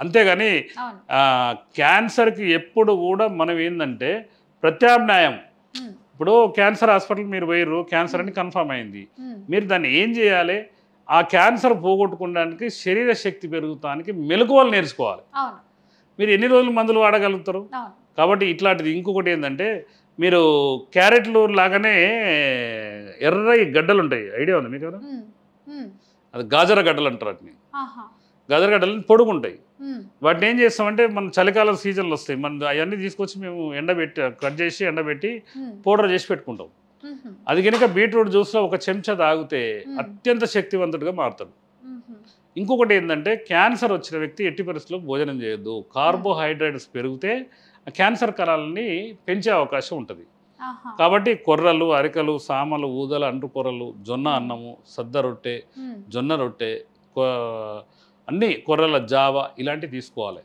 అంతేగాని క్యాన్సర్కి ఎప్పుడు కూడా మనం ఏంటంటే ప్రత్యామ్నాయం. ఇప్పుడు క్యాన్సర్ హాస్పిటల్ మీరు పోయారు, క్యాన్సర్ అని కన్ఫర్మ్ అయింది. మీరు దాన్ని ఏం చేయాలి? ఆ క్యాన్సర్ పోగొట్టుకోవడానికి శరీర శక్తి పెరుగుతానికి మెలకువలు నేర్చుకోవాలి. మీరు ఎన్ని రోజులు మందులు వాడగలుగుతారు? కాబట్టి ఇట్లాంటిది ఇంకొకటి ఏంటంటే మీరు క్యారెట్లు లాగానే ఎర్ర గడ్డలు ఉంటాయి, ఐడియా ఉంది మీకు? అది గాజర గడ్డలు అంటారు. వాటిని గాజర గడ్డలు పొడుగుంటాయి. వాటిని ఏం చేస్తామంటే మనం చలికాలం సీజన్లు వస్తాయి, మనం అవన్నీ తీసుకొచ్చి మేము ఎండబెట్టి కట్ చేసి ఎండబెట్టి పౌడర్ చేసి పెట్టుకుంటాం. అది కనుక బీట్రూట్ జ్యూస్లో ఒక చెంచా తాగితే అత్యంత శక్తివంతుడిగా మారుతాడు. ఇంకొకటి ఏంటంటే క్యాన్సర్ వచ్చిన వ్యక్తి ఎట్టి పరిస్థితుల్లో భోజనం చేయొద్దు. కార్బోహైడ్రేట్స్ పెరిగితే క్యాన్సర్ కణాలని పెంచే అవకాశం ఉంటుంది. కాబట్టి కొర్రలు, అరికలు, సామలు, ఊదలు, అంటు కొర్రలు, జొన్న అన్నము, సద్ద రొట్టె, జొన్న రొట్టె, అన్నీ కొర్రల జావ ఇలాంటివి తీసుకోవాలి.